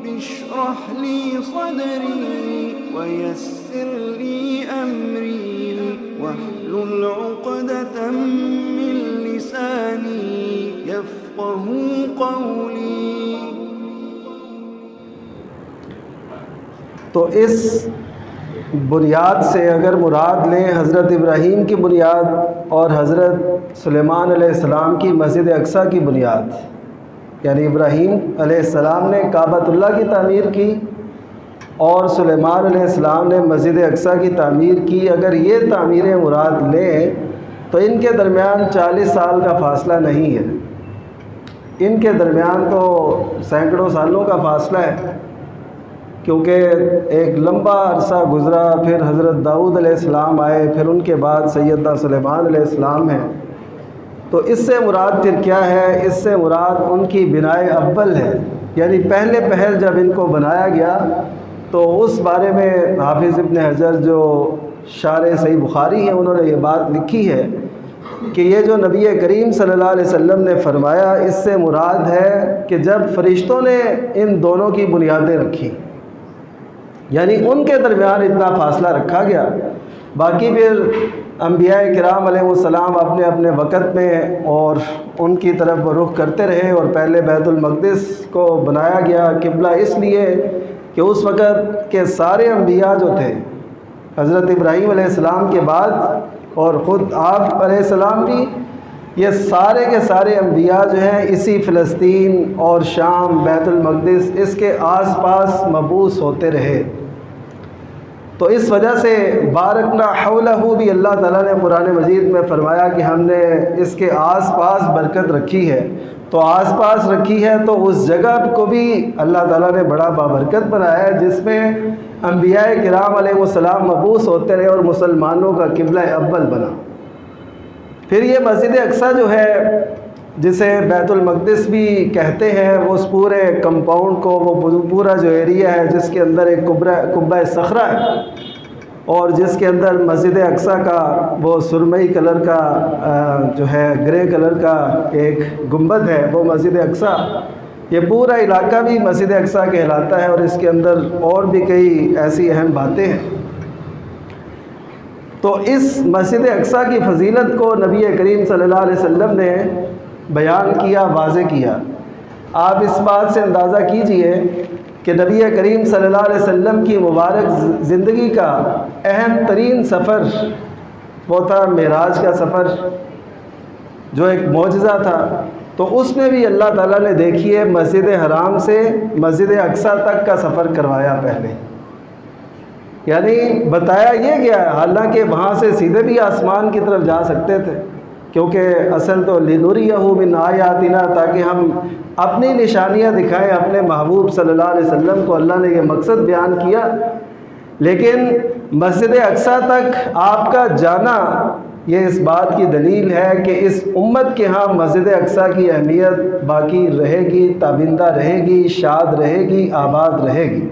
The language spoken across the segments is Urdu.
اشرح لي صدري ويسر لي أمري واحلل عقدة من لساني يفقهوا قولي۔ تو اس بنیاد سے اگر مراد لیں حضرت ابراہیم کی بنیاد اور حضرت سلیمان علیہ السلام کی مسجد اقصیٰ کی بنیاد، یعنی ابراہیم علیہ السلام نے کعبۃ اللہ کی تعمیر کی اور سلیمان علیہ السلام نے مسجد اقصیٰ کی تعمیر کی، اگر یہ تعمیریں مراد لیں تو ان کے درمیان 40 سال کا فاصلہ نہیں ہے، ان کے درمیان تو سینکڑوں سالوں کا فاصلہ ہے، کیونکہ ایک لمبا عرصہ گزرا، پھر حضرت داؤد علیہ السلام آئے، پھر ان کے بعد سیدنا سلیمان علیہ السلام ہیں۔ تو اس سے مراد پھر کیا ہے؟ اس سے مراد ان کی بنائے اول ہے، یعنی پہلے پہل جب ان کو بنایا گیا تو اس بارے میں حافظ ابن حجر جو شارح صحیح بخاری ہیں انہوں نے یہ بات لکھی ہے کہ یہ جو نبی کریم صلی اللہ علیہ وسلم نے فرمایا اس سے مراد ہے کہ جب فرشتوں نے ان دونوں کی بنیادیں رکھی، یعنی ان کے درمیان اتنا فاصلہ رکھا گیا، باقی پھر انبیاء کرام علیہ السلام اپنے اپنے وقت میں اور ان کی طرف رخ کرتے رہے، اور پہلے بیت المقدس کو بنایا گیا قبلہ اس لیے کہ اس وقت کے سارے انبیاء جو تھے حضرت ابراہیم علیہ السلام کے بعد اور خود آپ علیہ السلام بھی، یہ سارے کے سارے انبیاء جو ہیں اسی فلسطین اور شام بیت المقدس اس کے آس پاس مبعوث ہوتے رہے۔ تو اس وجہ سے بارکنا حولہ بھی اللہ تعالیٰ نے قرآن مجید میں فرمایا کہ ہم نے اس کے آس پاس برکت رکھی ہے، تو آس پاس رکھی ہے تو اس جگہ کو بھی اللہ تعالیٰ نے بڑا بابرکت بنایا ہے، جس میں انبیاء کرام علیہ السلام مبعوث ہوتے رہے اور مسلمانوں کا قبلہ اول بنا۔ پھر یہ مسجد اقصیٰ جو ہے جسے بیت المقدس بھی کہتے ہیں، اس پورے کمپاؤنڈ کو، وہ پورا جو ایریا ہے جس کے اندر ایک قبہ صخرہ ہے اور جس کے اندر مسجد اقصیٰ کا وہ سرمئی کلر کا جو ہے گرے کلر کا ایک گنبد ہے، وہ مسجد اقصیٰ، یہ پورا علاقہ بھی مسجد اقصیٰ کہلاتا ہے، اور اس کے اندر اور بھی کئی ایسی اہم باتیں ہیں۔ تو اس مسجد اقصیٰ کی فضیلت کو نبی کریم صلی اللہ علیہ وسلم نے بیان کیا، واضح کیا۔ آپ اس بات سے اندازہ کیجئے کہ نبی کریم صلی اللہ علیہ وسلم کی مبارک زندگی کا اہم ترین سفر وہ تھا معراج کا سفر، جو ایک معجزہ تھا، تو اس میں بھی اللہ تعالیٰ نے دیکھیے مسجد حرام سے مسجد اقصیٰ تک کا سفر کروایا پہلے، یعنی بتایا یہ گیا ہے، حالانکہ وہاں سے سیدھے بھی آسمان کی طرف جا سکتے تھے، کیونکہ اصل تو لِنُرِيَهُ مِنْ آیَاتِنَا، تاکہ ہم اپنی نشانیاں دکھائیں اپنے محبوب صلی اللہ علیہ وسلم کو، اللہ نے یہ مقصد بیان کیا۔ لیکن مسجد اقصیٰ تک آپ کا جانا یہ اس بات کی دلیل ہے کہ اس امت کے ہاں مسجد اقصیٰ کی اہمیت باقی رہے گی، تابندہ رہے گی، شاد رہے گی، آباد رہے گی۔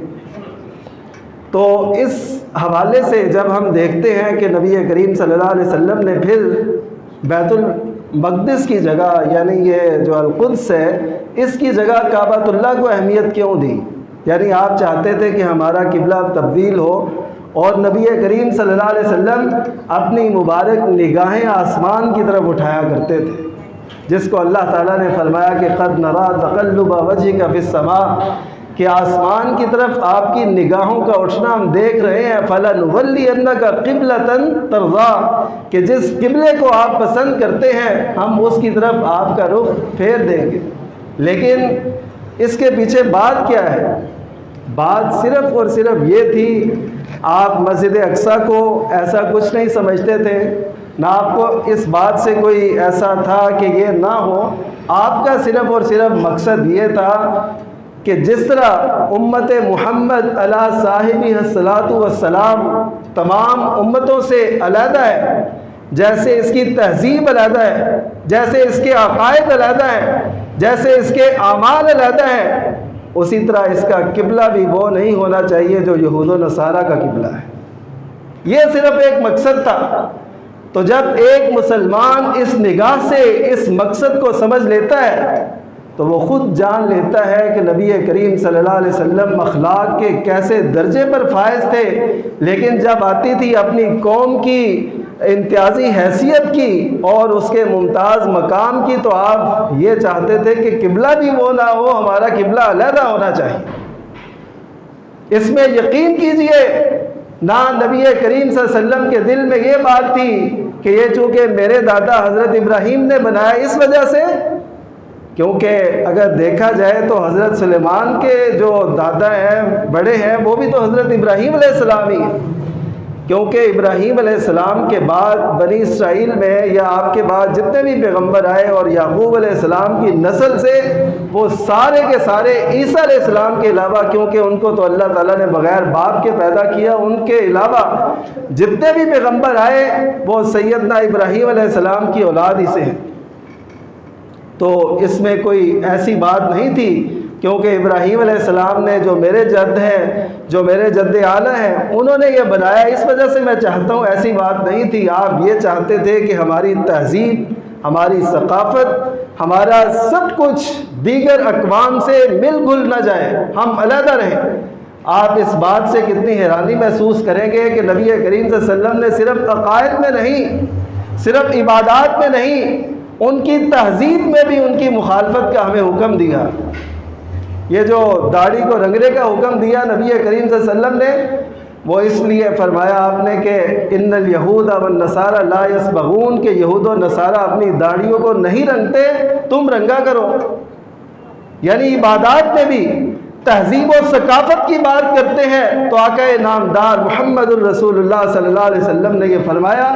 تو اس حوالے سے جب ہم دیکھتے ہیں کہ نبی کریم صلی اللہ علیہ وسلم نے پھر بیت المقدس کی جگہ، یعنی یہ جو القدس ہے، اس کی جگہ کعبۃ اللہ کو اہمیت کیوں دی؟ یعنی آپ چاہتے تھے کہ ہمارا قبلہ تبدیل ہو، اور نبی کریم صلی اللہ علیہ وسلم اپنی مبارک نگاہیں آسمان کی طرف اٹھایا کرتے تھے، جس کو اللہ تعالیٰ نے فرمایا کہ قد نرا تقلب وجهک فی السماء، کہ آسمان کی طرف آپ کی نگاہوں کا اٹھنا ہم دیکھ رہے ہیں، فَلَنُوَلِّيَنَّكَ قِبْلَةً تَرْضَىٰ، کہ جس قبلے کو آپ پسند کرتے ہیں ہم اس کی طرف آپ کا رخ پھیر دیں گے۔ لیکن اس کے پیچھے بات کیا ہے؟ بات صرف اور صرف یہ تھی، آپ مسجد اقصیٰ کو ایسا کچھ نہیں سمجھتے تھے، نہ آپ کو اس بات سے کوئی ایسا تھا کہ یہ نہ ہو، آپ کا صرف اور صرف مقصد یہ تھا کہ جس طرح امت محمد علیہ صاحبہ الصلاۃ والسلام تمام امتوں سے علیحدہ ہے، جیسے اس کی تہذیب علیحدہ ہے، جیسے اس کے عقائد علیحدہ ہیں، جیسے اس کے اعمال علیحدہ ہیں، اسی طرح اس کا قبلہ بھی وہ نہیں ہونا چاہیے جو یہود و نصارہ کا قبلہ ہے۔ یہ صرف ایک مقصد تھا۔ تو جب ایک مسلمان اس نگاہ سے اس مقصد کو سمجھ لیتا ہے تو وہ خود جان لیتا ہے کہ نبی کریم صلی اللہ علیہ وسلم اخلاق کے کیسے درجے پر فائز تھے، لیکن جب آتی تھی اپنی قوم کی امتیازی حیثیت کی اور اس کے ممتاز مقام کی، تو آپ یہ چاہتے تھے کہ قبلہ بھی وہ نہ ہو، ہمارا قبلہ علیحدہ ہونا چاہیے۔ اس میں یقین کیجئے نہ نبی کریم صلی اللہ علیہ وسلم کے دل میں یہ بات تھی کہ یہ چونکہ میرے دادا حضرت ابراہیم نے بنایا اس وجہ سے، کیونکہ اگر دیکھا جائے تو حضرت سلیمان کے جو دادا ہیں بڑے ہیں وہ بھی تو حضرت ابراہیم علیہ السلام ہی ہیں، کیونکہ ابراہیم علیہ السلام کے بعد بنی اسرائیل میں یا آپ کے بعد جتنے بھی پیغمبر آئے اور یعقوب علیہ السلام کی نسل سے وہ سارے کے سارے عیسیٰ علیہ السلام کے علاوہ، کیونکہ ان کو تو اللہ تعالیٰ نے بغیر باپ کے پیدا کیا، ان کے علاوہ جتنے بھی پیغمبر آئے وہ سیدنا ابراہیم علیہ السلام کی اولاد ہی سے ہیں۔ تو اس میں کوئی ایسی بات نہیں تھی، کیونکہ ابراہیم علیہ السلام نے جو میرے جد ہیں، جو میرے جد اعلیٰ ہیں، انہوں نے یہ بنایا اس وجہ سے میں چاہتا ہوں، ایسی بات نہیں تھی۔ آپ یہ چاہتے تھے کہ ہماری تہذیب، ہماری ثقافت، ہمارا سب کچھ دیگر اقوام سے مل گھل نہ جائے، ہم علیحدہ رہیں۔ آپ اس بات سے کتنی حیرانی محسوس کریں گے کہ نبی کریم صلی اللہ علیہ وسلم نے صرف عقائد میں نہیں، صرف عبادات میں نہیں، ان کی تہذیب میں بھی ان کی مخالفت کا ہمیں حکم دیا۔ یہ جو داڑھی کو رنگنے کا حکم دیا نبی کریم صلی اللہ علیہ وسلم نے، وہ اس لیے فرمایا آپ نے کہ ان الیہود والنصارى لا یصبغون، کہ یہود و نصارہ اپنی داڑھیوں کو نہیں رنگتے، تم رنگا کرو۔ یعنی عبادات میں بھی تہذیب و ثقافت کی بات کرتے ہیں تو آقا نامدار محمد الرسول اللہ صلی اللہ علیہ وسلم نے یہ فرمایا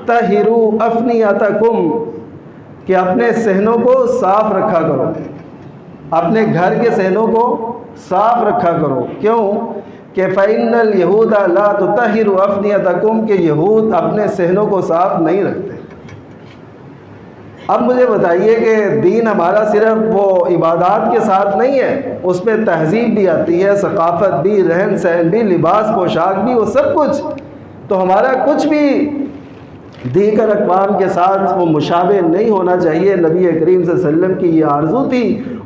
طہروا افنیتکم، کہ اپنے صحنوں کو صاف رکھا کرو، اپنے گھر کے صحنوں کو صاف رکھا کرو۔ کیوں کہ فَإِنَّ الْيَهُودَ لَا تُطَهِّرُ أَفْنِيَتَكُمْ، کہ یہود اپنے صحنوں کو صاف نہیں رکھتے۔ اب مجھے بتائیے کہ دین ہمارا صرف وہ عبادات کے ساتھ نہیں ہے، اس میں تہذیب بھی آتی ہے، ثقافت بھی، رہن سہن بھی، لباس پوشاک بھی، وہ سب کچھ، تو ہمارا کچھ بھی دیگر اقوام کے ساتھ وہ مشابہ نہیں ہونا چاہیے۔ نبی کریم صلی اللہ علیہ وسلم کی یہ آرزو تھی،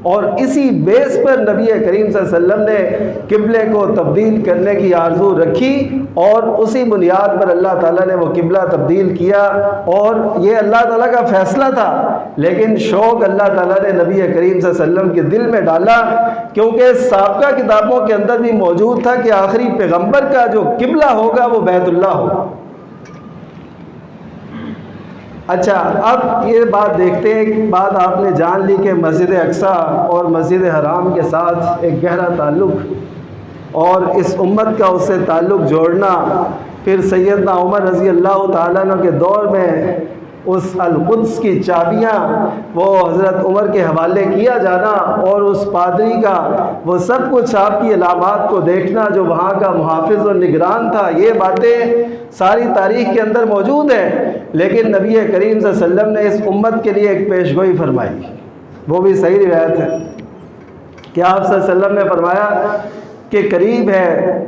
اور اسی بیس پر نبی کریم صلی اللہ علیہ وسلم نے قبلے کو تبدیل کرنے کی آرزو رکھی، اور اسی بنیاد پر اللہ تعالیٰ نے وہ قبلہ تبدیل کیا، اور یہ اللہ تعالیٰ کا فیصلہ تھا، لیکن شوق اللہ تعالیٰ نے نبی کریم صلی اللہ علیہ وسلم کے دل میں ڈالا، کیونکہ سابقہ کتابوں کے اندر بھی موجود تھا کہ آخری پیغمبر کا جو قبلہ ہوگا وہ بیت اللہ ہوگا۔ اچھا، اب یہ بات دیکھتے ہیں، ایک بات آپ نے جان لی کہ مسجد اقصیٰ اور مسجد حرام کے ساتھ ایک گہرا تعلق، اور اس امت کا اس سے تعلق جوڑنا، پھر سیدنا عمر رضی اللہ تعالیٰ عنہ کے دور میں اس القدس کی چابیاں وہ حضرت عمر کے حوالے کیا جانا، اور اس پادری کا وہ سب کچھ آپ کی علامات کو دیکھنا جو وہاں کا محافظ اور نگران تھا، یہ باتیں ساری تاریخ کے اندر موجود ہیں۔ لیکن نبی کریم صلی اللہ علیہ وسلم نے اس امت کے لیے ایک پیشگوئی فرمائی، وہ بھی صحیح روایت ہے کہ آپ صلی اللہ علیہ وسلم نے فرمایا کہ قریب ہے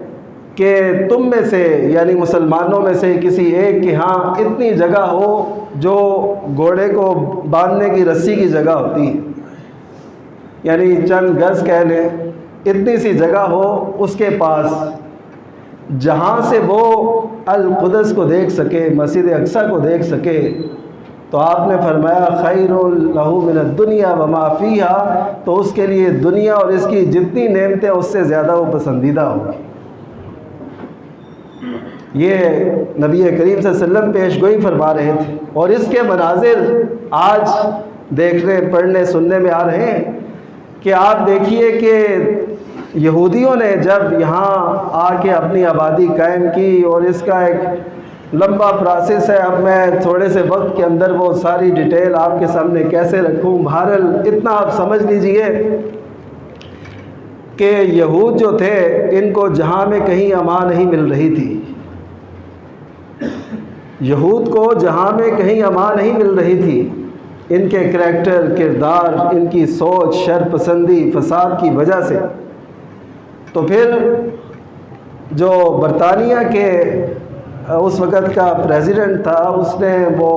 کہ تم میں سے، یعنی مسلمانوں میں سے کسی ایک کے ہاں اتنی جگہ ہو جو گھوڑے کو باندھنے کی رسی کی جگہ ہوتی ہے، یعنی چند گز کہہ لیں، اتنی سی جگہ ہو اس کے پاس، جہاں سے وہ القدس کو دیکھ سکے، مسجد اقصیٰ کو دیکھ سکے۔ تو آپ نے فرمایا خیر لہ من الدنیا وما فیہا، تو اس کے لیے دنیا اور اس کی جتنی نعمتیں اس سے زیادہ وہ پسندیدہ ہوگی۔ یہ نبی کریم صلی اللہ علیہ وسلم پیشگوئی فرما رہے تھے، اور اس کے مناظر آج دیکھنے، پڑھنے، سننے میں آ رہے ہیں کہ آپ دیکھیے کہ یہودیوں نے جب یہاں آ کے اپنی آبادی قائم کی، اور اس کا ایک لمبا پروسیس ہے، اب میں تھوڑے سے وقت کے اندر وہ ساری ڈیٹیل آپ کے سامنے کیسے رکھوں، بہرحال اتنا آپ سمجھ لیجئے کہ یہود جو تھے ان کو جہاں میں کہیں امان نہیں مل رہی تھی، یہود کو جہاں میں کہیں امان نہیں مل رہی تھی، ان کے کریکٹر، کردار، ان کی سوچ، شر پسندی، فساد کی وجہ سے۔ تو پھر جو برطانیہ کے اس وقت کا پریزیڈنٹ تھا، اس نے وہ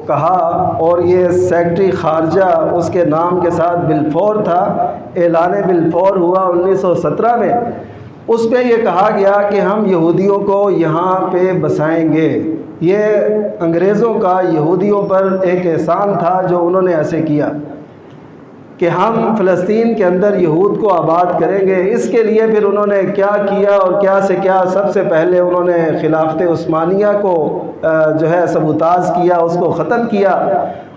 کہا، اور یہ سیکرٹری خارجہ اس کے نام کے ساتھ بلفور تھا، اعلان بلفور ہوا 1917 میں، اس میں یہ کہا گیا کہ ہم یہودیوں کو یہاں پہ بسائیں گے۔ یہ انگریزوں کا یہودیوں پر ایک احسان تھا جو انہوں نے ایسے کیا کہ ہم فلسطین کے اندر یہود کو آباد کریں گے۔ اس کے لیے پھر انہوں نے کیا کیا اور کیا سے کیا، سب سے پہلے انہوں نے خلافت عثمانیہ کو جو ہے سبوتاژ کیا، اس کو ختم کیا،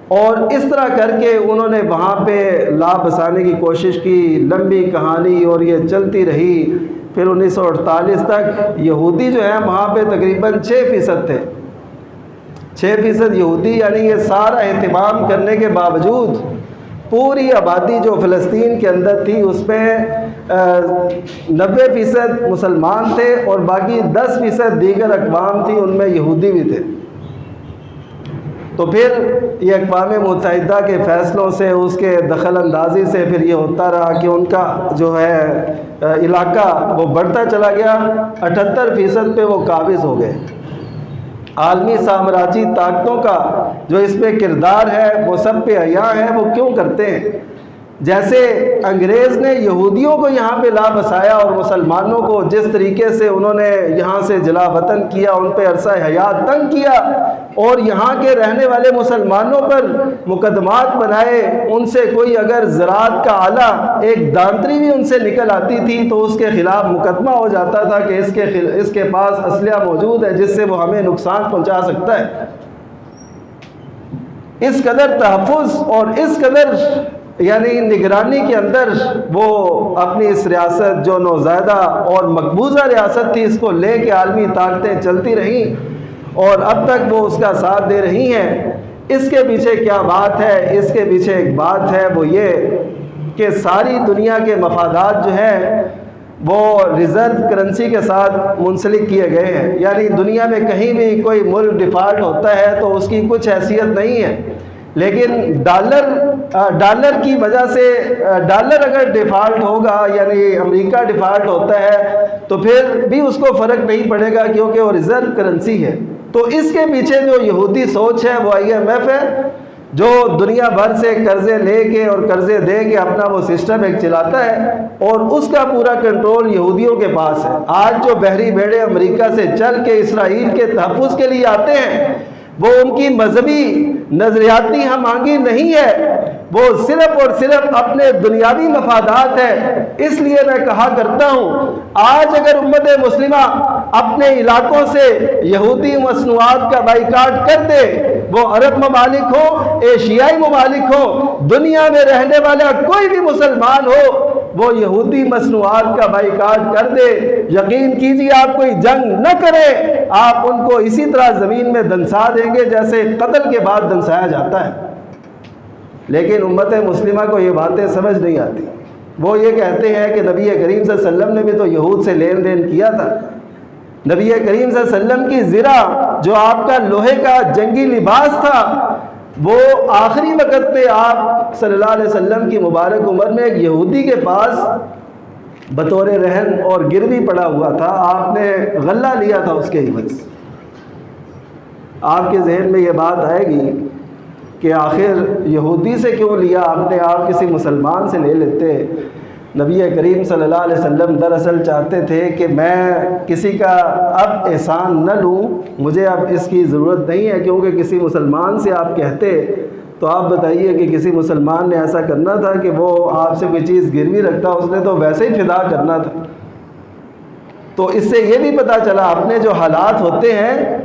اور اس طرح کر کے انہوں نے وہاں پہ لا بسانے کی کوشش کی۔ لمبی کہانی اور یہ چلتی رہی۔ پھر 1948 تک یہودی جو ہیں وہاں پہ تقریباً 6% تھے، 6% یہودی، یعنی یہ سارا اہتمام کرنے کے باوجود پوری آبادی جو فلسطین کے اندر تھی اس میں 90% مسلمان تھے اور باقی 10% دیگر اقوام تھی، ان میں یہودی بھی تھے۔ تو پھر یہ اقوام متحدہ کے فیصلوں سے، اس کے دخل اندازی سے پھر یہ ہوتا رہا کہ ان کا جو ہے علاقہ وہ بڑھتا چلا گیا، 78% پہ وہ قابض ہو گئے۔ عالمی سامراجی طاقتوں کا جو اس میں کردار ہے وہ سب پہ عیاں ہے۔ وہ کیوں کرتے ہیں؟ جیسے انگریز نے یہودیوں کو یہاں پہ لا بسایا اور مسلمانوں کو جس طریقے سے انہوں نے یہاں سے جلا وطن کیا، ان پہ عرصہ حیات تنگ کیا، اور یہاں کے رہنے والے مسلمانوں پر مقدمات بنائے، ان سے کوئی اگر زراعت کا آلہ ایک دانتری بھی ان سے نکل آتی تھی تو اس کے خلاف مقدمہ ہو جاتا تھا کہ اس کے پاس اسلحہ موجود ہے جس سے وہ ہمیں نقصان پہنچا سکتا ہے۔ اس قدر تحفظ اور اس قدر یعنی نگرانی کے اندر وہ اپنی اس ریاست جو نوزائیدہ اور مقبوضہ ریاست تھی، اس کو لے کے عالمی طاقتیں چلتی رہیں اور اب تک وہ اس کا ساتھ دے رہی ہیں۔ اس کے پیچھے کیا بات ہے؟ اس کے پیچھے ایک بات ہے، وہ یہ کہ ساری دنیا کے مفادات جو ہیں وہ ریزرو کرنسی کے ساتھ منسلک کیے گئے ہیں، یعنی دنیا میں کہیں بھی کوئی ملک ڈیفالٹ ہوتا ہے تو اس کی کچھ حیثیت نہیں ہے، لیکن ڈالر کی وجہ سے ڈالر اگر ڈیفالٹ ہوگا، یعنی امریکہ ڈیفالٹ ہوتا ہے تو پھر بھی اس کو فرق نہیں پڑے گا کیونکہ وہ ریزرو کرنسی ہے۔ تو اس کے پیچھے جو یہودی سوچ ہے وہ IMF ہے، جو دنیا بھر سے قرضے لے کے اور قرضے دے کے اپنا وہ سسٹم ایک چلاتا ہے، اور اس کا پورا کنٹرول یہودیوں کے پاس ہے۔ آج جو بحری بیڑے امریکہ سے چل کے اسرائیل کے تحفظ کے لیے آتے ہیں، وہ ان کی مذہبی نظریاتی ہم آہنگی نہیں ہے، وہ صرف اور صرف اپنے دنیاوی مفادات ہے۔ اس لیے میں کہا کرتا ہوں، آج اگر امت مسلمہ اپنے علاقوں سے یہودی مصنوعات کا بائیکاٹ کر دے، وہ عرب ممالک ہو، ایشیائی ممالک ہو، دنیا میں رہنے والا کوئی بھی مسلمان ہو، وہ یہودی مصنوعات کا بائیکاٹ کر دے، یقین کیجیے آپ کوئی جنگ نہ کرے، آپ ان کو اسی طرح زمین میں دنسا دیں گے جیسے قتل کے بعد دنسایا جاتا ہے۔ لیکن امت مسلمہ کو یہ باتیں سمجھ نہیں آتی۔ وہ یہ کہتے ہیں کہ نبی کریم صلی اللہ علیہ وسلم نے بھی تو یہود سے لین دین کیا تھا۔ نبی کریم صلی اللہ علیہ وسلم کی زرہ جو آپ کا لوہے کا جنگی لباس تھا، وہ آخری وقت میں آپ صلی اللہ علیہ وسلم کی مبارک عمر میں ایک یہودی کے پاس بطور رہن اور گروی پڑا ہوا تھا، آپ نے غلہ لیا تھا اس کے عوض۔ آپ کے ذہن میں یہ بات آئے گی کہ آخر یہودی سے کیوں لیا آپ نے، آپ کسی مسلمان سے لے لیتے۔ نبی کریم صلی اللہ علیہ وسلم دراصل چاہتے تھے کہ میں کسی کا اب احسان نہ لوں، مجھے اب اس کی ضرورت نہیں ہے، کیونکہ کسی مسلمان سے آپ کہتے تو آپ بتائیے کہ کسی مسلمان نے ایسا کرنا تھا کہ وہ آپ سے کوئی چیز گروی رکھتا، اس نے تو ویسے ہی فدا کرنا تھا۔ تو اس سے یہ بھی پتہ چلا اپنے جو حالات ہوتے ہیں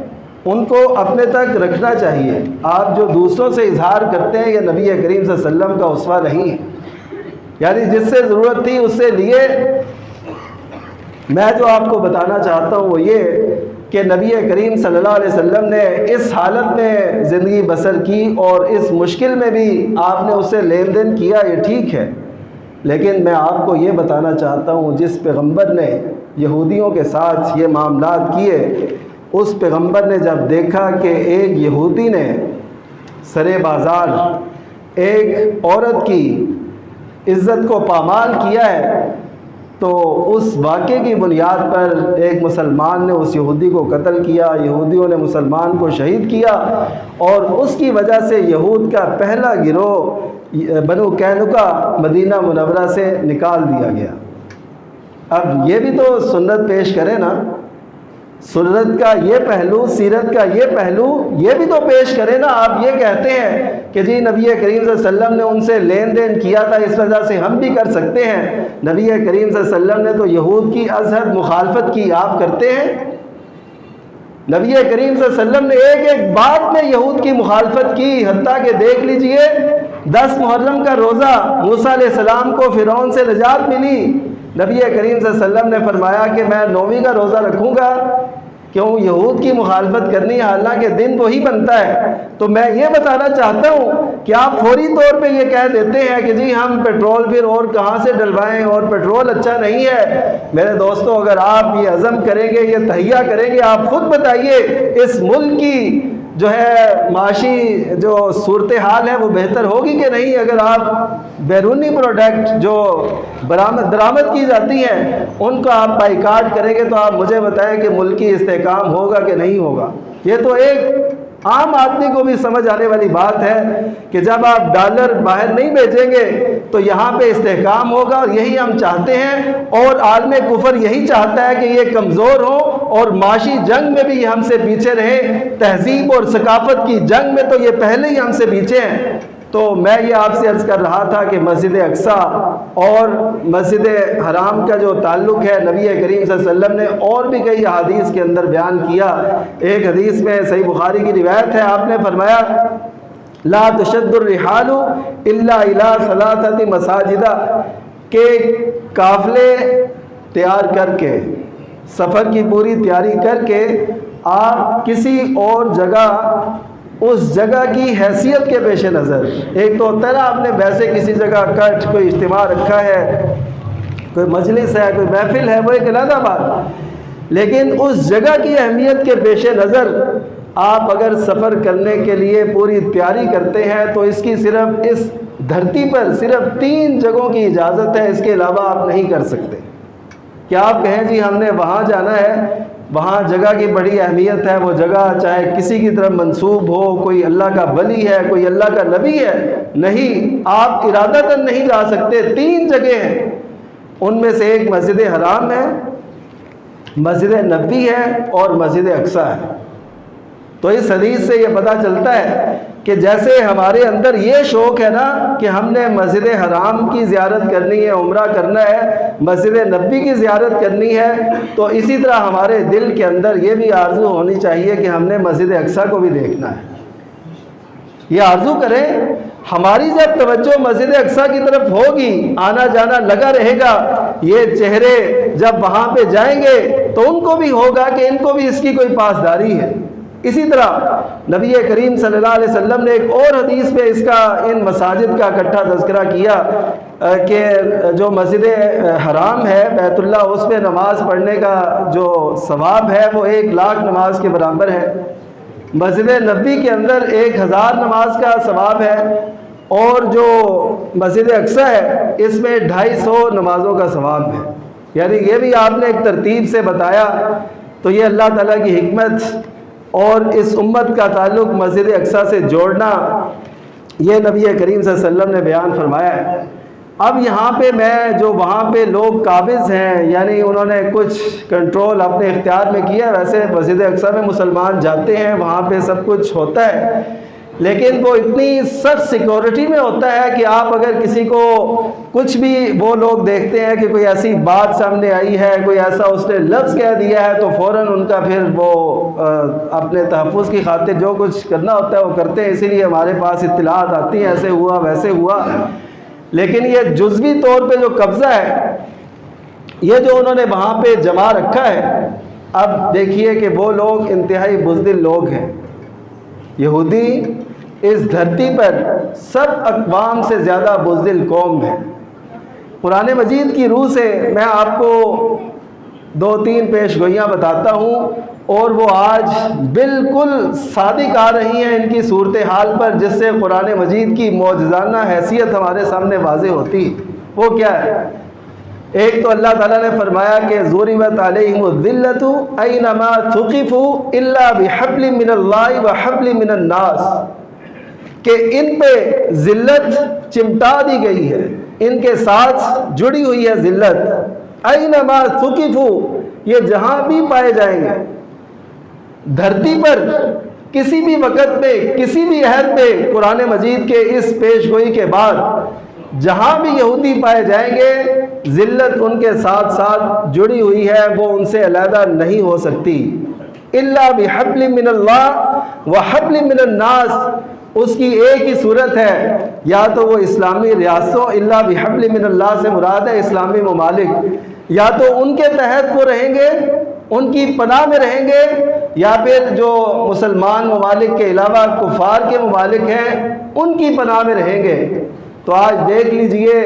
ان کو اپنے تک رکھنا چاہیے۔ آپ جو دوسروں سے اظہار کرتے ہیں یہ نبی کریم صلی اللہ علیہ وسلم کا اسوہ نہیں ہے، یعنی جس سے ضرورت تھی اس سے لیے۔ میں جو آپ کو بتانا چاہتا ہوں وہ یہ کہ نبی کریم صلی اللہ علیہ وسلم نے اس حالت میں زندگی بسر کی اور اس مشکل میں بھی آپ نے اس سے لین دین کیا، یہ ٹھیک ہے، لیکن میں آپ کو یہ بتانا چاہتا ہوں جس پیغمبر نے یہودیوں کے ساتھ یہ معاملات کیے، اس پیغمبر نے جب دیکھا کہ ایک یہودی نے سرے بازار ایک عورت کی عزت کو پامال کیا ہے، تو اس واقعے کی بنیاد پر ایک مسلمان نے اس یہودی کو قتل کیا، یہودیوں نے مسلمان کو شہید کیا، اور اس کی وجہ سے یہود کا پہلا گروہ بنو قینقاع مدینہ منورہ سے نکال دیا گیا۔ اب یہ بھی تو سنت پیش کرے نا، سنت کا یہ پہلو، سیرت کا یہ پہلو، یہ بھی تو پیش کرے نا۔ آپ یہ کہتے ہیں کہ جی نبی کریم صلی اللہ علیہ وسلم نے ان سے لین دین کیا تھا، اس وجہ سے ہم بھی کر سکتے ہیں۔ نبی کریم صلی اللہ علیہ وسلم نے تو یہود کی ازحد مخالفت کی، آپ کرتے ہیں؟ نبی کریم صلی اللہ علیہ وسلم نے ایک ایک بات میں یہود کی مخالفت کی، حتیٰ کہ دیکھ لیجئے 10 محرم کا روزہ، موسیٰ علیہ السلام کو فرعون سے نجات ملی، نبی کریم صلی اللہ علیہ وسلم نے فرمایا کہ میں 9ویں کا روزہ رکھوں گا، کیوں؟ یہود کی مخالفت کرنی، حالانکہ دن وہی بنتا ہے۔ تو میں یہ بتانا چاہتا ہوں کہ آپ فوری طور پہ یہ کہہ دیتے ہیں کہ جی ہم پیٹرول پھر اور کہاں سے ڈلوائیں، اور پیٹرول اچھا نہیں ہے۔ میرے دوستو، اگر آپ یہ عزم کریں گے، یہ تہیہ کریں گے، آپ خود بتائیے اس ملک کی جو ہے معاشی جو صورتحال ہے وہ بہتر ہوگی کہ نہیں؟ اگر آپ بیرونی پروڈکٹ جو درآمد کی جاتی ہیں ان کو آپ بائیکاٹ کریں گے، تو آپ مجھے بتائیں کہ ملکی استحکام ہوگا کہ نہیں ہوگا؟ یہ تو ایک عام آدمی کو بھی سمجھ آنے والی بات ہے کہ جب آپ ڈالر باہر نہیں بھیجیں گے تو یہاں پہ استحکام ہوگا، اور یہی ہم چاہتے ہیں، اور عالم کفر یہی چاہتا ہے کہ یہ کمزور ہو اور معاشی جنگ میں بھی یہ ہم سے پیچھے رہیں، تہذیب اور ثقافت کی جنگ میں تو یہ پہلے ہی ہم سے پیچھے ہیں۔ تو میں یہ آپ سے عرض کر رہا تھا کہ مسجد اقصیٰ اور مسجد حرام کا جو تعلق ہے، نبی کریم صلی اللہ علیہ وسلم نے اور بھی کئی احادیث کے اندر بیان کیا۔ ایک حدیث میں صحیح بخاری کی روایت ہے، آپ نے فرمایا لا تشد الرحال الا الى ثلاثه مساجد، کہ قافلے تیار کر کے، سفر کی پوری تیاری کر کے آپ کسی اور جگہ، اس جگہ کی حیثیت کے پیش نظر، ایک تو ہوتا ہے نا آپ نے ویسے کسی جگہ کٹ کوئی اجتماع رکھا ہے، کوئی مجلس ہے، کوئی محفل ہے، وہ ایک علیحدہ بات، لیکن اس جگہ کی اہمیت کے پیش نظر آپ اگر سفر کرنے کے لیے پوری تیاری کرتے ہیں تو اس کی صرف اس دھرتی پر صرف 3 جگہوں کی اجازت ہے، اس کے علاوہ آپ نہیں کر سکتے۔ کہ آپ کہیں جی ہم نے وہاں جانا ہے، وہاں جگہ کی بڑی اہمیت ہے، وہ جگہ چاہے کسی کی طرف منسوب ہو، کوئی اللہ کا ولی ہے، کوئی اللہ کا نبی ہے، نہیں، آپ ارادتاً نہیں جا سکتے۔ 3 جگہ ہیں، ان میں سے ایک مسجد حرام ہے، مسجد نبوی ہے، اور مسجد اقصیٰ ہے۔ تو اس حدیث سے یہ پتہ چلتا ہے کہ جیسے ہمارے اندر یہ شوق ہے نا کہ ہم نے مسجد حرام کی زیارت کرنی ہے، عمرہ کرنا ہے، مسجد نبوی کی زیارت کرنی ہے، تو اسی طرح ہمارے دل کے اندر یہ بھی آرزو ہونی چاہیے کہ ہم نے مسجد اقصیٰ کو بھی دیکھنا ہے۔ یہ آرزو کریں، ہماری جب توجہ مسجد اقصیٰ کی طرف ہوگی، آنا جانا لگا رہے گا، یہ چہرے جب وہاں پہ جائیں گے تو ان کو بھی ہوگا کہ ان کو بھی اس کی کوئی پاسداری ہے۔ اسی طرح نبی کریم صلی اللہ علیہ وسلم نے ایک اور حدیث میں اس کا، ان مساجد کا اکٹھا تذکرہ کیا کہ جو مسجد حرام ہے بیت اللہ، اس میں نماز پڑھنے کا جو ثواب ہے وہ 1,00,000 نماز کے برابر ہے۔ مسجد نبوی کے اندر 1000 نماز کا ثواب ہے، اور جو مسجد اقصیٰ ہے اس میں 250 نمازوں کا ثواب ہے۔ یعنی یہ بھی آپ نے ایک ترتیب سے بتایا، تو یہ اللہ تعالیٰ کی حکمت اور اس امت کا تعلق مسجد اقصیٰ سے جوڑنا، یہ نبی کریم صلی اللہ علیہ وسلم نے بیان فرمایا ہے۔ اب یہاں پہ میں جو وہاں پہ لوگ قابض ہیں، یعنی انہوں نے کچھ کنٹرول اپنے اختیار میں کیا، ویسے مسجد اقصیٰ میں مسلمان جاتے ہیں، وہاں پہ سب کچھ ہوتا ہے، لیکن وہ اتنی سخت سیکورٹی میں ہوتا ہے کہ آپ اگر کسی کو کچھ بھی، وہ لوگ دیکھتے ہیں کہ کوئی ایسی بات سامنے آئی ہے، کوئی ایسا اس نے لفظ کہہ دیا ہے، تو فوراً ان کا پھر وہ اپنے تحفظ کی خاطر جو کچھ کرنا ہوتا ہے وہ کرتے ہیں۔ اسی لیے ہمارے پاس اطلاعات آتی ہیں ایسے ہوا ویسے ہوا، لیکن یہ جزوی طور پہ جو قبضہ ہے، یہ جو انہوں نے وہاں پہ جما رکھا ہے، اب دیکھیے کہ وہ لوگ انتہائی بزدل لوگ ہیں۔ یہودی اس دھرتی پر سب اقوام سے زیادہ بزدل قوم ہے۔ قرآن مجید کی روح سے میں آپ کو 2-3 پیش گوئیاں بتاتا ہوں، اور وہ آج بالکل صادق آ رہی ہیں ان کی صورتحال پر، جس سے قرآن مجید کی معجزانہ حیثیت ہمارے سامنے واضح ہوتی۔ وہ کیا ہے؟ ایک تو اللہ تعالیٰ نے فرمایا کہ ضربت علیہم الذلۃ اینما ثقفوا الا بحبل من اللہ وحبل من الناس، کہ ان پہ ذلت چمٹا دی گئی ہے، ان کے ساتھ جڑی ہوئی ہے ذلت۔ اینما ثقفوا، یہ جہاں بھی پائے جائیں گے دھرتی پر، کسی بھی وقت میں، کسی بھی عہد پہ، قرآن مجید کے اس پیش گوئی کے بعد جہاں بھی یہودی پائے جائیں گے ذلت ان کے ساتھ ساتھ جڑی ہوئی ہے، وہ ان سے علیحدہ نہیں ہو سکتی۔ الا بحبل من اللہ وحبل من الناس، اس کی ایک ہی صورت ہے، یا تو وہ اسلامی ریاستوں، الا بحبل من اللہ سے مراد ہے اسلامی ممالک، یا تو ان کے تحت وہ رہیں گے، ان کی پناہ میں رہیں گے، یا پھر جو مسلمان ممالک کے علاوہ کفار کے ممالک ہیں ان کی پناہ میں رہیں گے۔ تو آج دیکھ لیجئے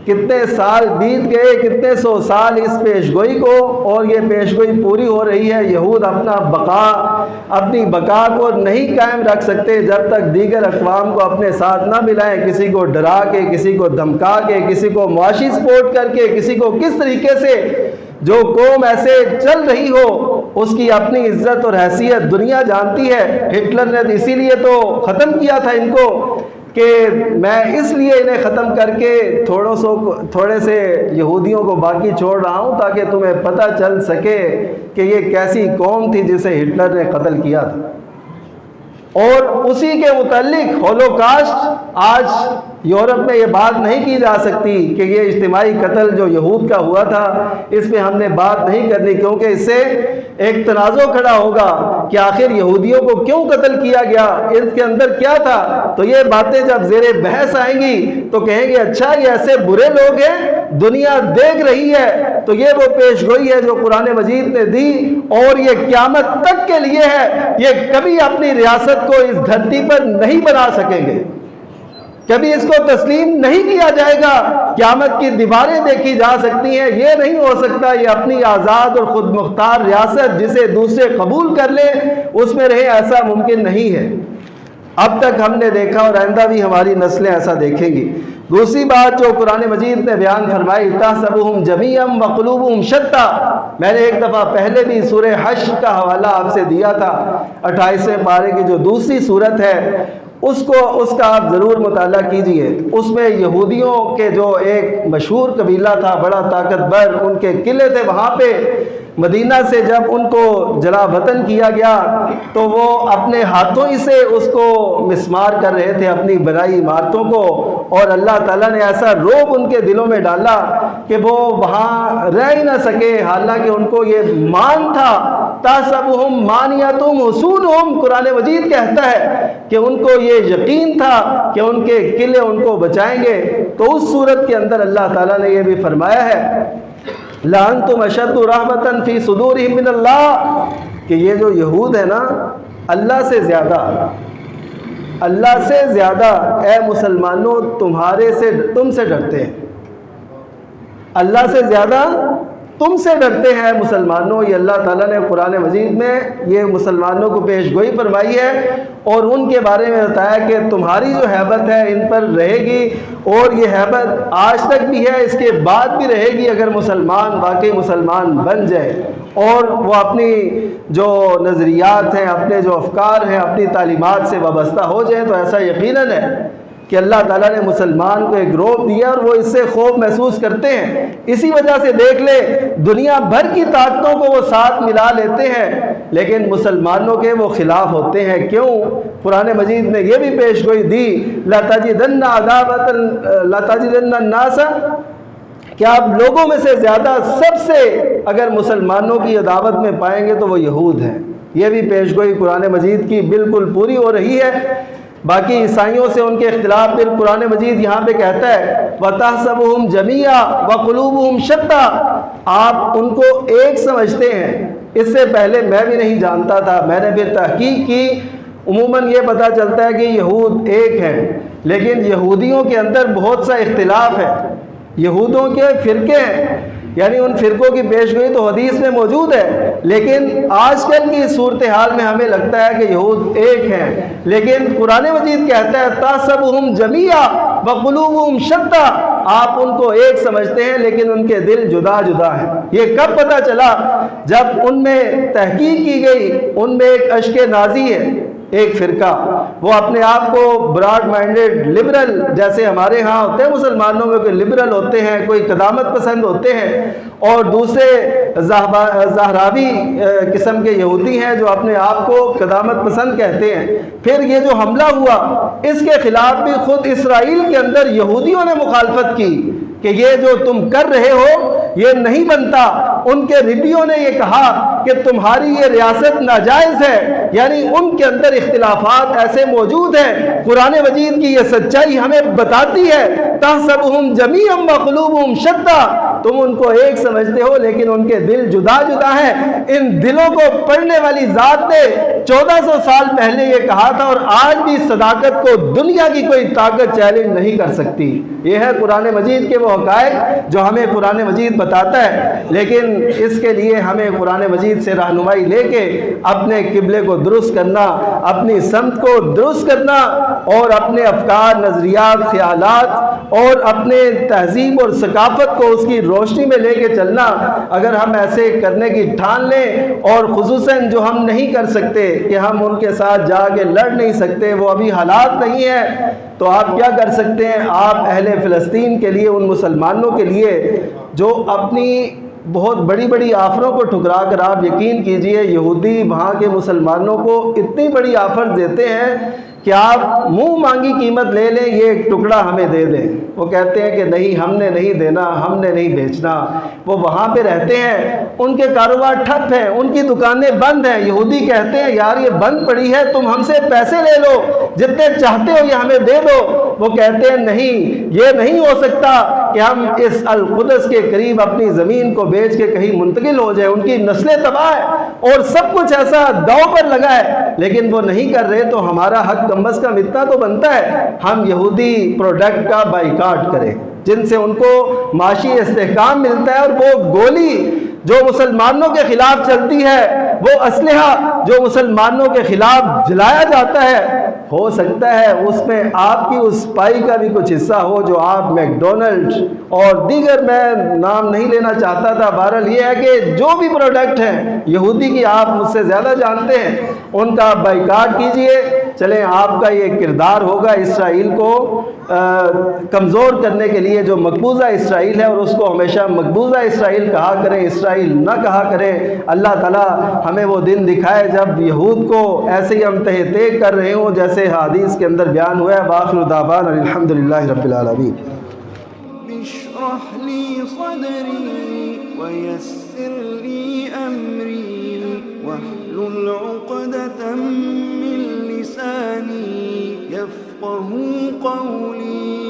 کتنے سال بیت گئے، کتنے سو سال اس پیش گوئی کو، اور یہ پیش گوئی پوری ہو رہی ہے۔ یہود اپنی بقا کو نہیں قائم رکھ سکتے جب تک دیگر اقوام کو اپنے ساتھ نہ ملائیں، کسی کو ڈرا کے، کسی کو دھمکا کے، کسی کو معاشی سپورٹ کر کے، کسی کو کس طریقے سے جو قوم ایسے چل رہی ہو اس کی اپنی عزت اور حیثیت دنیا جانتی ہے۔ ہٹلر نے اسی لیے تو ختم کیا تھا ان کو کہ میں اس لیے انہیں ختم کر کے تھوڑے سے یہودیوں کو باقی چھوڑ رہا ہوں تاکہ تمہیں پتہ چل سکے کہ یہ کیسی قوم تھی جسے ہٹلر نے قتل کیا تھا۔ اور اسی کے متعلق ہولوکاسٹ، آج یورپ میں یہ بات نہیں کی جا سکتی کہ یہ اجتماعی قتل جو یہود کا ہوا تھا اس پہ ہم نے بات نہیں کرنی، کیونکہ اس سے ایک تنازع کھڑا ہوگا کہ آخر یہودیوں کو کیوں قتل کیا گیا، اس کے اندر کیا تھا۔ تو یہ باتیں جب زیر بحث آئیں گی تو کہیں گے اچھا یہ ایسے برے لوگ ہیں، دنیا دیکھ رہی ہے۔ تو یہ وہ پیش گوئی ہے جو قرآن مجید نے دی، اور یہ قیامت تک کے لیے ہے، یہ کبھی اپنی ریاست کو اس دھرتی پر نہیں بنا سکیں گے، کبھی اس کو تسلیم نہیں کیا جائے گا۔ قیامت کی دیواریں دیکھی جا سکتی ہیں، یہ نہیں ہو سکتا یہ اپنی آزاد اور خود مختار ریاست جسے دوسرے قبول کر لیں اس میں رہے، ایسا ممکن نہیں ہے۔ اب تک ہم نے دیکھا اور آئندہ بھی ہماری نسلیں ایسا دیکھیں گی۔ دوسری بات جو قرآن مجید نے بیان فرمائی، تحسبهم جميعا وقلوبهم شتى، میں نے ایک دفعہ پہلے بھی سورہ حشر کا حوالہ آپ سے دیا تھا، 28ویں پارے کی جو دوسری صورت ہے اس کا آپ ضرور مطالعہ کیجئے۔ اس میں یہودیوں کے جو ایک مشہور قبیلہ تھا بڑا طاقتور، ان کے قلعے تھے وہاں پہ، مدینہ سے جب ان کو جلا وطن کیا گیا تو وہ اپنے ہاتھوں ہی سے اس کو مسمار کر رہے تھے، اپنی بنائی عمارتوں کو، اور اللہ تعالیٰ نے ایسا روب ان کے دلوں میں ڈالا کہ وہ وہاں رہ ہی نہ سکے، حالانکہ ان کو یہ مان تھا۔ تحسبهم مانیتهم حصونهم، قرآن مجید کہتا ہے کہ ان کو یہ یقین تھا کہ ان کے قلعے ان کو بچائیں گے۔ تو اس صورت کے اندر اللہ تعالیٰ نے یہ بھی فرمایا ہے لَأَنْتُمْ أَشَدُّ رَهْبَةً فِي صُدُورِهِمْ مِنَ اللَّهِ، کہ یہ جو یہود ہے نا اللہ سے زیادہ اے مسلمانوں تم سے ڈرتے ہیں، اللہ سے زیادہ تم سے ڈرتے ہیں مسلمانوں۔ یہ اللہ تعالیٰ نے قرآن مجید میں یہ مسلمانوں کو پیش گوئی فرمائی ہے اور ان کے بارے میں بتایا کہ تمہاری جو ہیبت ہے ان پر رہے گی، اور یہ ہیبت آج تک بھی ہے، اس کے بعد بھی رہے گی اگر مسلمان واقعی مسلمان بن جائے اور وہ اپنی جو نظریات ہیں، اپنے جو افکار ہیں، اپنی تعلیمات سے وابستہ ہو جائیں۔ تو ایسا یقیناً ہے کہ اللہ تعالیٰ نے مسلمان کو ایک روب دیا اور وہ اس سے خوف محسوس کرتے ہیں۔ اسی وجہ سے دیکھ لے دنیا بھر کی طاقتوں کو وہ ساتھ ملا لیتے ہیں لیکن مسلمانوں کے وہ خلاف ہوتے ہیں۔ کیوں؟ قرآن مجید نے یہ بھی پیش گوئی دی لَتَجِدَنَّ النَّاسَ، کہ آپ لوگوں میں سے زیادہ سب سے اگر مسلمانوں کی عداوت میں پائیں گے تو وہ یہود ہیں۔ یہ بھی پیش گوئی قرآن مجید کی بالکل پوری ہو رہی ہے۔ باقی عیسائیوں سے ان کے اختلاف پھر قرآن مجید یہاں پہ کہتا ہے وَتَحْسَبُهُمْ جَمِيعًا وَقُلُوبُهُمْ شَتَّى، آپ ان کو ایک سمجھتے ہیں۔ اس سے پہلے میں بھی نہیں جانتا تھا، میں نے پھر تحقیق کی، عموماً یہ پتہ چلتا ہے کہ یہود ایک ہیں، لیکن یہودیوں کے اندر بہت سا اختلاف ہے، یہودوں کے فرقے ہیں، یعنی ان فرقوں کی پیش گوئی تو حدیث میں موجود ہے، لیکن آج کل کی صورتحال میں ہمیں لگتا ہے کہ یہود ایک ہیں، لیکن قرآن مجید کہتا ہے تَحْسَبُهُمْ جَمِيعًا وَقُلُوبُهُمْ شَتَّى، آپ ان کو ایک سمجھتے ہیں لیکن ان کے دل جدا جدا ہیں۔ یہ کب پتہ چلا؟ جب ان میں تحقیق کی گئی، ان میں ایک اشک نازی ہے، ایک فرقہ، وہ اپنے آپ کو براڈ مائنڈڈ لبرل، جیسے ہمارے ہاں ہوتے ہیں مسلمانوں میں کوئی لبرل ہوتے ہیں، کوئی قدامت پسند ہوتے ہیں، اور دوسرے زہراوی قسم کے یہودی ہیں جو اپنے آپ کو قدامت پسند کہتے ہیں۔ پھر یہ جو حملہ ہوا اس کے خلاف بھی خود اسرائیل کے اندر یہودیوں نے مخالفت کی کہ یہ جو تم کر رہے ہو یہ نہیں بنتا۔ ان کے ربیوں نے یہ کہا کہ تمہاری یہ ریاست ناجائز ہے، یعنی ان کے اندر اختلافات ایسے موجود ہیں۔ قرآن مجید کی یہ سچائی ہمیں بتاتی ہے، تحسبہم جمیعا وقلوبہم شتیٰ، تم ان کو ایک سمجھتے ہو لیکن ان کے دل جدا جدا ہیں۔ ان دلوں کو پڑھنے والی ذات نے 1400 سال پہلے یہ کہا تھا، اور آج بھی صداقت کو دنیا کی کوئی طاقت چیلنج نہیں کر سکتی۔ یہ ہے قرآن مجید کے وہ حقائق جو ہمیں قرآن مجید بتاتا ہے، لیکن اس کے لیے ہمیں قرآن مجید سے رہنمائی لے کے اپنے قبلے کو درست کرنا، اپنی سمت کو درست کرنا، اور اپنے افکار، نظریات، خیالات اور اپنے تہذیب اور ثقافت کو اس کی روشنی میں لے کے چلنا۔ اگر ہم ایسے کرنے کی ٹھان لیں، اور خصوصاً جو ہم نہیں کر سکتے کہ ہم ان کے ساتھ جا کے لڑ نہیں سکتے، وہ ابھی حالات نہیں ہیں، تو آپ کیا کر سکتے ہیں؟ آپ اہل فلسطین کے لیے، ان مسلمانوں کے لیے جو اپنی بہت بڑی بڑی آفروں کو ٹھکرا کر، آپ یقین کیجئے یہودی وہاں کے مسلمانوں کو اتنی بڑی آفر دیتے ہیں کہ آپ منہ مانگی قیمت لے لیں، یہ ایک ٹکڑا ہمیں دے دیں۔ وہ کہتے ہیں کہ نہیں، ہم نے نہیں دینا، ہم نے نہیں بیچنا۔ وہ وہاں پہ رہتے ہیں، ان کے کاروبار ٹھپ ہیں، ان کی دکانیں بند ہیں۔ یہودی کہتے ہیں یار یہ بند پڑی ہے، تم ہم سے پیسے لے لو، جتنے چاہتے ہو یہ ہمیں دے دو۔ وہ کہتے ہیں نہیں، یہ نہیں ہو سکتا کہ ہم اس القدس کے قریب اپنی زمین کو بیچ کے کہیں منتقل ہو جائیں۔ ان کی نسلیں تباہ ہیں اور سب کچھ ایسا داؤ پر لگا ہے، لیکن وہ نہیں کر رہے، تو ہمارا حق کم از کم اتنا تو بنتا ہے ہم یہودی پروڈکٹ کا بائیکاٹ کریں، جن سے ان کو معاشی استحکام ملتا ہے۔ اور وہ گولی جو مسلمانوں کے خلاف چلتی ہے، وہ اسلحہ جو مسلمانوں کے خلاف جلایا جاتا ہے، ہو سکتا ہے اس میں آپ کی اس پائی کا بھی کچھ حصہ ہو جو آپ میکڈونلڈ اور دیگر، میں نام نہیں لینا چاہتا تھا، بہرحال یہ ہے کہ جو بھی پروڈکٹ ہیں یہودی کی، آپ مجھ سے زیادہ جانتے ہیں، ان کا بائیکاٹ کیجئے۔ چلیں، آپ کا یہ کردار ہوگا اسرائیل کو کمزور کرنے کے لیے، جو مقبوضہ اسرائیل ہے، اور اس کو ہمیشہ مقبوضہ اسرائیل کہا کریں، اسرائیل نہ کہا کریں۔ اللہ تعالیٰ ہمیں وہ دن دکھائے جب یہود کو ایسے ہی ہم تہ تیگ کر رہے ہوں جیسے حدیث کے اندر بیان ہوا ہے۔ وآخر دعوانا الحمدللہ رب العالمین۔ اشرح لي صدري ويسر لي أمري واحلل عقدة من لساني يفقه قولي